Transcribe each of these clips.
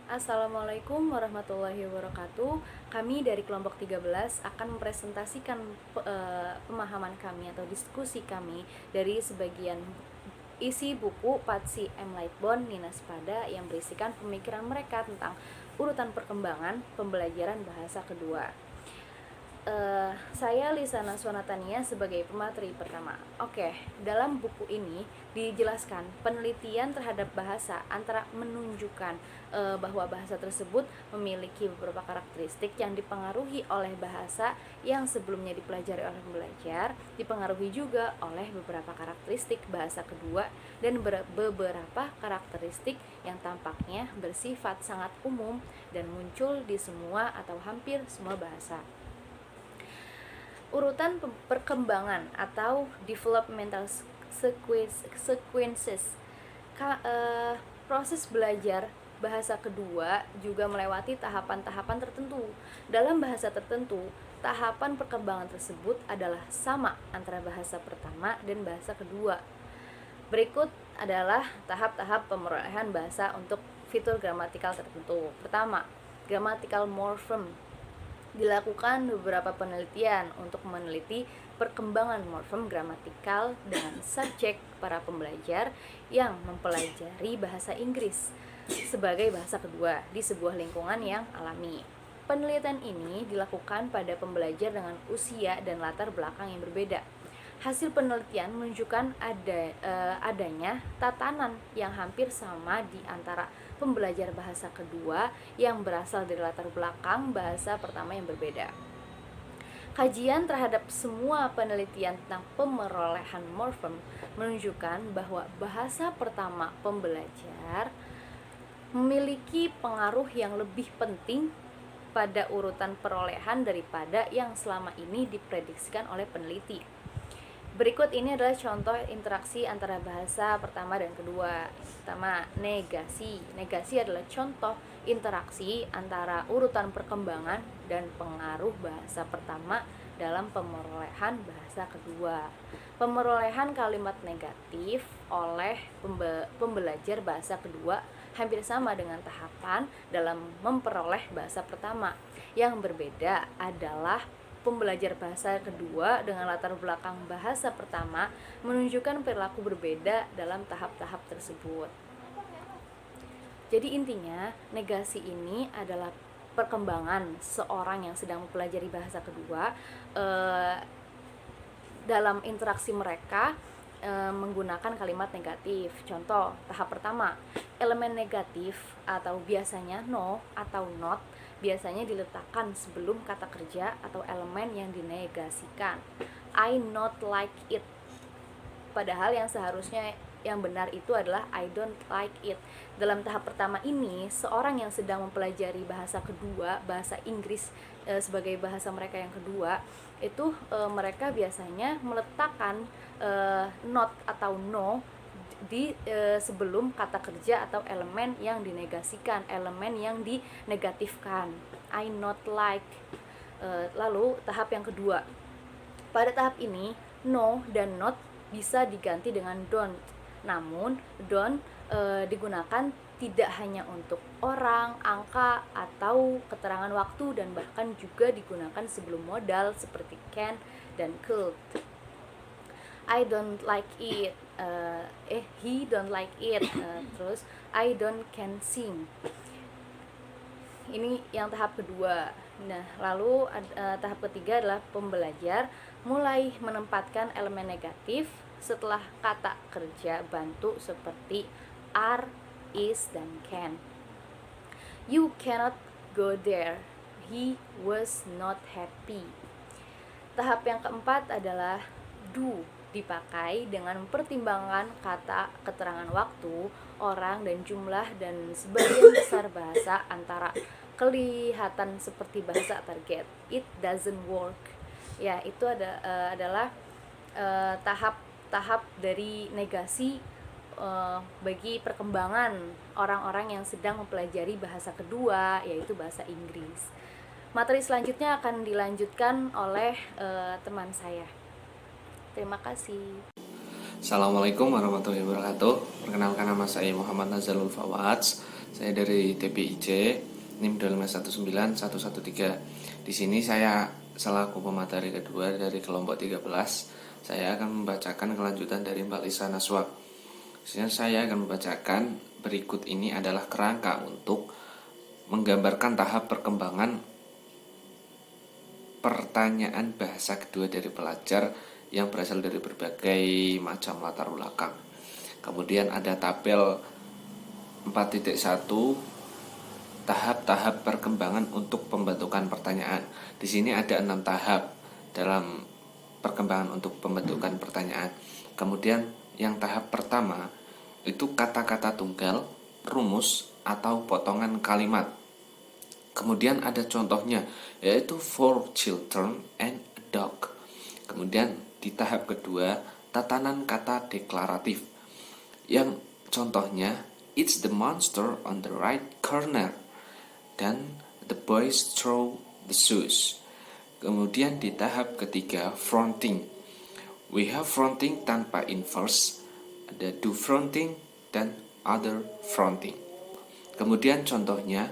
Assalamualaikum warahmatullahi wabarakatuh. Kami dari kelompok 13 akan mempresentasikan pemahaman kami atau diskusi kami dari sebagian isi buku Patsi M. Lightbone Nina Spada yang berisikan pemikiran mereka tentang urutan perkembangan pembelajaran bahasa kedua. Saya Lisana Sonatania sebagai pemateri pertama. Oke, dalam buku ini dijelaskan penelitian terhadap bahasa antara menunjukkan bahwa bahasa tersebut memiliki beberapa karakteristik yang dipengaruhi oleh bahasa yang sebelumnya dipelajari oleh pembelajar, dipengaruhi juga oleh beberapa karakteristik bahasa kedua dan beberapa karakteristik yang tampaknya bersifat sangat umum dan muncul di semua atau hampir semua bahasa. Urutan perkembangan atau developmental sequences. Proses belajar bahasa kedua juga melewati tahapan-tahapan tertentu. Dalam bahasa tertentu, tahapan perkembangan tersebut adalah sama antara bahasa pertama dan bahasa kedua. Berikut adalah tahap-tahap pemerolehan bahasa untuk fitur gramatikal tertentu. Pertama, grammatical morphem. Dilakukan beberapa penelitian untuk meneliti perkembangan morfem gramatikal dengan subjek para pembelajar yang mempelajari bahasa Inggris sebagai bahasa kedua di sebuah lingkungan yang alami. Penelitian ini dilakukan pada pembelajar dengan usia dan latar belakang yang berbeda. Hasil penelitian menunjukkan adanya tatanan yang hampir sama di antara pembelajar bahasa kedua yang berasal dari latar belakang bahasa pertama yang berbeda. Kajian terhadap semua penelitian tentang pemerolehan morfem menunjukkan bahwa bahasa pertama pembelajar memiliki pengaruh yang lebih penting pada urutan perolehan daripada yang selama ini diprediksikan oleh peneliti. Berikut ini adalah contoh interaksi antara bahasa pertama dan kedua. Pertama, negasi. Negasi adalah contoh interaksi antara urutan perkembangan dan pengaruh bahasa pertama dalam pemerolehan bahasa kedua. Pemerolehan kalimat negatif oleh pembelajar bahasa kedua hampir sama dengan tahapan dalam memperoleh bahasa pertama. Yang berbeda adalah pembelajar bahasa kedua dengan latar belakang bahasa pertama menunjukkan perilaku berbeda dalam tahap-tahap tersebut. Jadi intinya, negasi ini adalah perkembangan seorang yang sedang mempelajari bahasa kedua dalam interaksi mereka menggunakan kalimat negatif. Contoh, tahap pertama, elemen negatif atau biasanya no atau not biasanya diletakkan sebelum kata kerja atau elemen yang dinegasikan. I not like it. Padahal yang seharusnya yang benar itu adalah I don't like it. Dalam tahap pertama ini, seorang yang sedang mempelajari bahasa kedua, bahasa Inggris sebagai bahasa mereka yang kedua, itu mereka biasanya meletakkan not atau no di sebelum kata kerja atau elemen yang dinegasikan, elemen yang dinegatifkan. I not like. Lalu tahap yang kedua. Pada tahap ini, no dan not bisa diganti dengan don't. Namun, don't digunakan tidak hanya untuk orang, angka, atau keterangan waktu, dan bahkan juga digunakan sebelum modal seperti can dan could. I don't like it. He don't like it. Terus I don't can sing. Ini yang tahap kedua. Nah, lalu tahap ketiga adalah pembelajar mulai menempatkan elemen negatif setelah kata kerja bantu seperti are, is, dan can. You cannot go there. He was not happy. Tahap yang keempat adalah do, dipakai dengan mempertimbangkan kata, keterangan waktu, orang, dan jumlah, dan sebagian besar bahasa antara kelihatan seperti bahasa target. It doesn't work. Ya, itu adalah tahap-tahap dari negasi bagi perkembangan orang-orang yang sedang mempelajari bahasa kedua, yaitu bahasa Inggris. Materi selanjutnya akan dilanjutkan oleh teman saya. Terima kasih. Assalamualaikum warahmatullahi wabarakatuh. Perkenalkan, nama saya Muhammad Nazalul Fawads. Saya dari TPIJ, NIM 2519113. Di sini saya selaku pemateri kedua dari kelompok 13. Saya akan membacakan kelanjutan dari Mbak Lisa Naswa. Saya akan membacakan berikut ini adalah kerangka untuk menggambarkan tahap perkembangan pertanyaan bahasa kedua dari pelajar yang berasal dari berbagai macam latar belakang. Kemudian ada tabel 4.1 tahap-tahap perkembangan untuk pembentukan pertanyaan. Di sini ada 6 tahap dalam perkembangan untuk pembentukan pertanyaan. Kemudian yang tahap pertama itu kata-kata tunggal, rumus atau potongan kalimat. Kemudian ada contohnya, yaitu for children and a dog. Kemudian di tahap kedua, tatanan kata deklaratif. Yang contohnya, it's the monster on the right corner. Dan the boys throw the shoes. Kemudian di tahap ketiga, fronting. We have fronting tanpa inverse. Ada do fronting dan other fronting. Kemudian contohnya,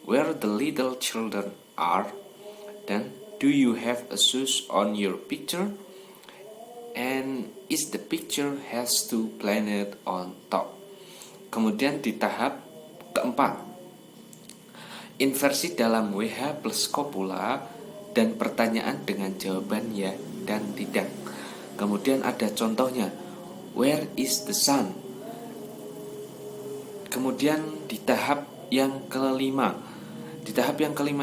where the little children are, dan do you have a shoes on your picture, and is the picture has two planet on top. Kemudian di tahap keempat, inversi dalam WH plus copula dan pertanyaan dengan jawaban ya dan tidak. Kemudian ada contohnya, where is the sun. Kemudian di tahap yang kelima,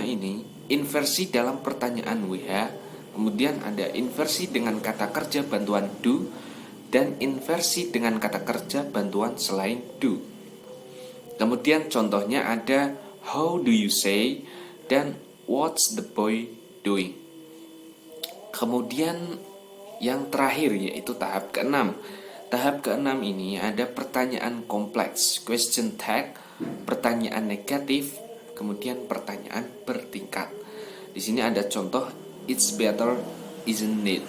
ini inversi dalam pertanyaan WH. Kemudian ada inversi dengan kata kerja bantuan do dan inversi dengan kata kerja bantuan selain do. Kemudian contohnya ada how do you say dan what's the boy doing. Kemudian yang terakhir yaitu tahap ke-6. Tahap ke-6 ini ada pertanyaan kompleks, question tag, pertanyaan negatif, kemudian pertanyaan bertingkat. Di sini ada contoh, it's better, isn't it?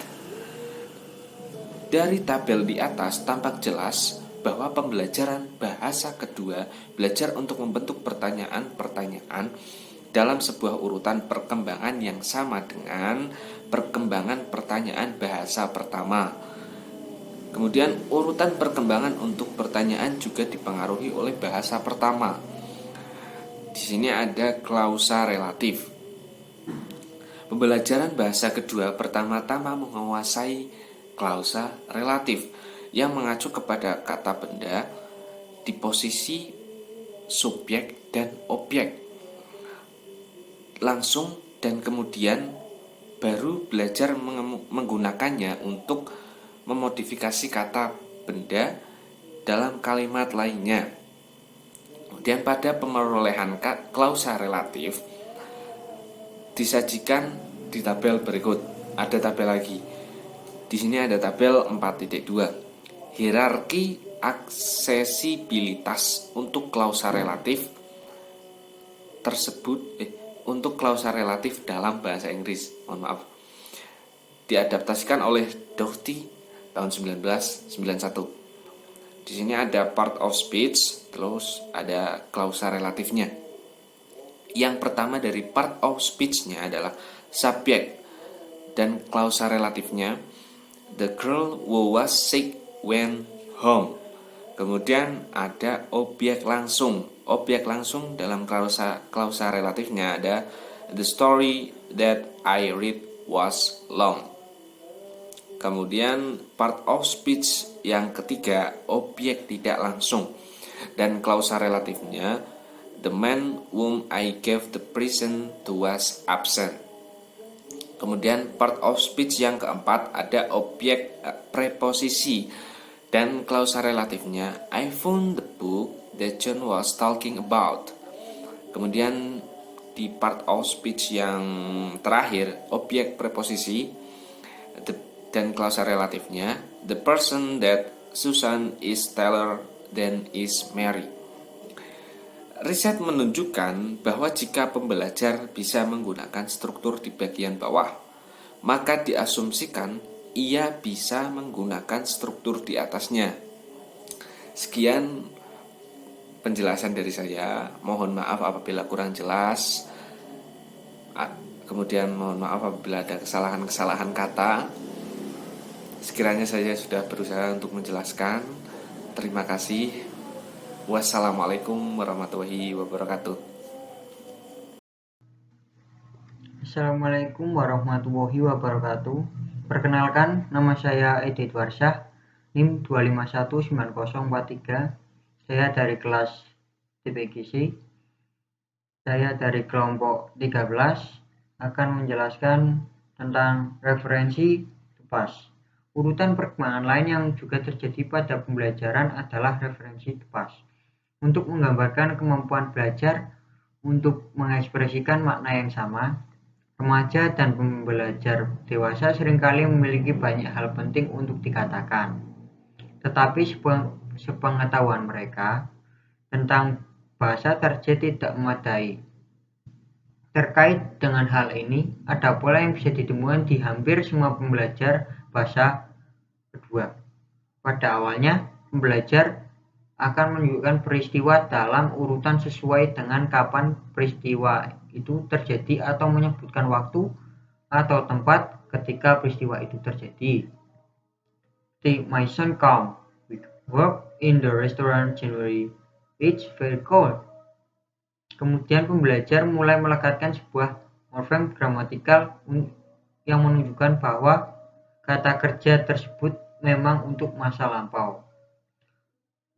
Dari tabel di atas tampak jelas bahwa pembelajaran bahasa kedua belajar untuk membentuk pertanyaan-pertanyaan dalam sebuah urutan perkembangan yang sama dengan perkembangan pertanyaan bahasa pertama. Kemudian urutan perkembangan untuk pertanyaan juga dipengaruhi oleh bahasa pertama. Di sini ada klausa relatif. Pembelajaran bahasa kedua pertama-tama menguasai klausa relatif yang mengacu kepada kata benda di posisi subjek dan objek langsung, dan kemudian baru belajar menggunakannya untuk memodifikasi kata benda dalam kalimat lainnya. Kemudian pada perolehan klausa relatif disajikan di tabel berikut. Ada tabel lagi. Di sini ada tabel 4.2. Hierarki aksesibilitas untuk klausa relatif tersebut untuk klausa relatif dalam bahasa Inggris. Mohon maaf. Diadaptasikan oleh Doherty tahun 1991. Di sini ada part of speech, terus ada klausa relatifnya. Yang pertama dari part of speech-nya adalah subjek, dan klausa relatifnya the girl who was sick went home. Kemudian ada objek langsung. Objek langsung dalam klausa relatifnya ada the story that I read was long. Kemudian part of speech yang ketiga, objek tidak langsung, dan klausa relatifnya the man whom I gave the present to was absent. Kemudian part of speech yang keempat ada objek preposisi, dan klausa relatifnya I found the book that John was talking about. Kemudian di part of speech yang terakhir objek preposisi dan klausa relatifnya the person that Susan is taller than is Mary. Riset menunjukkan bahwa jika pembelajar bisa menggunakan struktur di bagian bawah, maka diasumsikan ia bisa menggunakan struktur di atasnya. Sekian penjelasan dari saya. Mohon maaf apabila kurang jelas. Kemudian mohon maaf apabila ada kesalahan-kesalahan kata. Sekiranya saya sudah berusaha untuk menjelaskan. Terima kasih. Wassalamualaikum warahmatullahi wabarakatuh. Assalamualaikum warahmatullahi wabarakatuh. Perkenalkan, nama saya Edit Warsyah, NIM 2519043. Saya dari kelas TPGC. Saya dari kelompok 13 akan menjelaskan tentang referensi tepas. Urutan perkembangan lain yang juga terjadi pada pembelajaran adalah referensi tepas. Untuk menggambarkan kemampuan belajar untuk mengekspresikan makna yang sama, remaja dan pembelajar dewasa seringkali memiliki banyak hal penting untuk dikatakan. Tetapi sepengetahuan mereka tentang bahasa target tidak memadai. Terkait dengan hal ini, ada pola yang bisa ditemukan di hampir semua pembelajar bahasa kedua. Pada awalnya, pembelajar akan menunjukkan peristiwa dalam urutan sesuai dengan kapan peristiwa itu terjadi atau menyebutkan waktu atau tempat ketika peristiwa itu terjadi. My son come. We work in the restaurant January. It's very cold. Kemudian pembelajar mulai melekatkan sebuah morfem gramatikal yang menunjukkan bahwa kata kerja tersebut memang untuk masa lampau.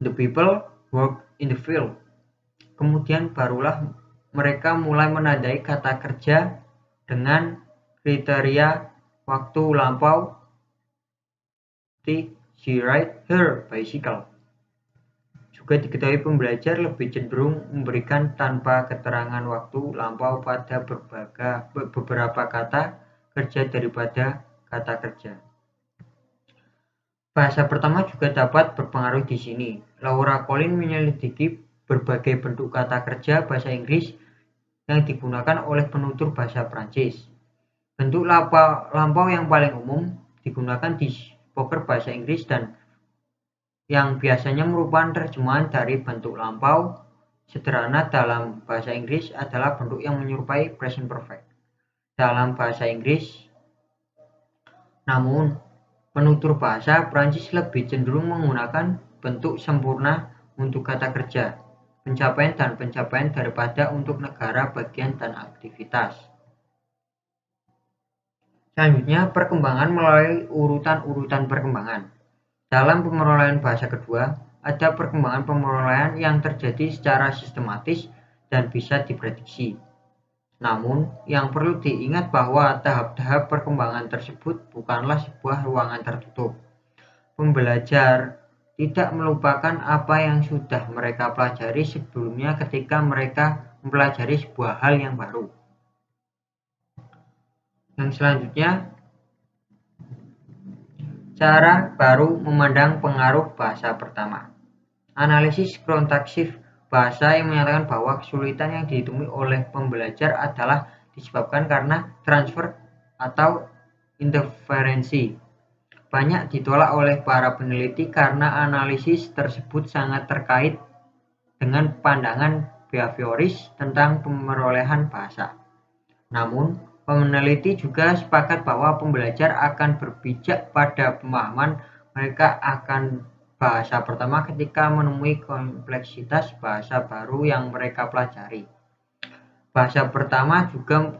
The people work in the field. Kemudian barulah mereka mulai menandai kata kerja dengan kriteria waktu lampau. She ride her bicycle. Juga diketahui pembelajar lebih cenderung memberikan tanpa keterangan waktu lampau pada beberapa kata kerja daripada kata kerja. Bahasa pertama juga dapat berpengaruh di sini. Laura Collins menyelidiki berbagai bentuk kata kerja bahasa Inggris yang digunakan oleh penutur bahasa Prancis. Bentuk lampau yang paling umum digunakan di poker bahasa Inggris dan yang biasanya merupakan terjemahan dari bentuk lampau sederhana dalam bahasa Inggris adalah bentuk yang menyerupai present perfect dalam bahasa Inggris. Namun, penutur bahasa Prancis lebih cenderung menggunakan bentuk sempurna untuk kata kerja, pencapaian daripada untuk negara, bagian, dan aktivitas. Selanjutnya, perkembangan melalui urutan-urutan perkembangan. Dalam pemerolehan bahasa kedua, ada perkembangan pemerolehan yang terjadi secara sistematis dan bisa diprediksi. Namun, yang perlu diingat bahwa tahap-tahap perkembangan tersebut bukanlah sebuah ruangan tertutup. Pembelajar tidak melupakan apa yang sudah mereka pelajari sebelumnya ketika mereka mempelajari sebuah hal yang baru. Yang selanjutnya, cara baru memandang pengaruh bahasa pertama. Analisis kontaksif bahasa yang menyatakan bahwa kesulitan yang ditemui oleh pembelajar adalah disebabkan karena transfer atau interferensi. Banyak ditolak oleh para peneliti karena analisis tersebut sangat terkait dengan pandangan behavioris tentang pemerolehan bahasa. Namun, peneliti juga sepakat bahwa pembelajar akan berpijak pada pemahaman mereka akan bahasa pertama ketika menemui kompleksitas bahasa baru yang mereka pelajari. Bahasa pertama juga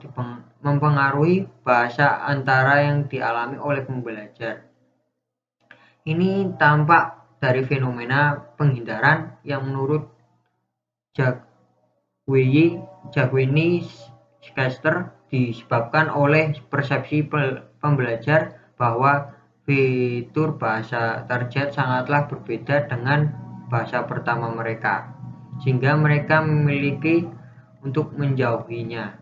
mempengaruhi bahasa antara yang dialami oleh pembelajar. Ini tampak dari fenomena penghindaran yang menurut Jagwini Schachter disebabkan oleh persepsi pembelajar bahwa fitur bahasa target sangatlah berbeda dengan bahasa pertama mereka, sehingga mereka memiliki untuk menjauhinya.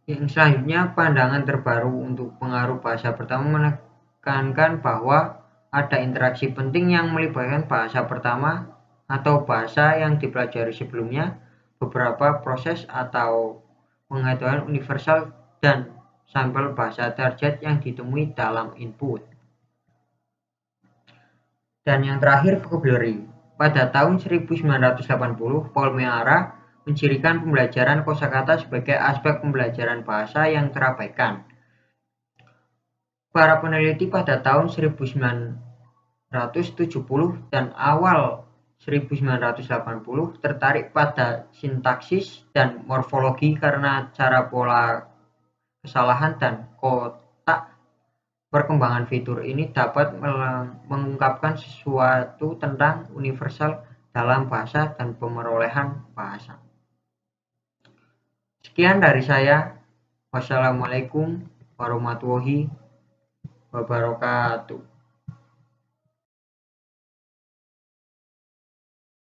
Yang selanjutnya, pandangan terbaru untuk pengaruh bahasa pertama menekankan bahwa ada interaksi penting yang melibatkan bahasa pertama atau bahasa yang dipelajari sebelumnya, beberapa proses atau pengetahuan universal dan sampel bahasa target yang ditemui dalam input. Dan yang terakhir, vocabulary. Pada tahun 1980, Paul Meara mencirikan pembelajaran kosakata sebagai aspek pembelajaran bahasa yang terabaikan. Para peneliti pada tahun 1970 dan awal 1980 tertarik pada sintaksis dan morfologi karena cara pola kesalahan dan kotak. Perkembangan fitur ini dapat mengungkapkan sesuatu tentang universal dalam bahasa dan pemerolehan bahasa. Sekian dari saya. Wassalamualaikum warahmatullahi wabarakatuh.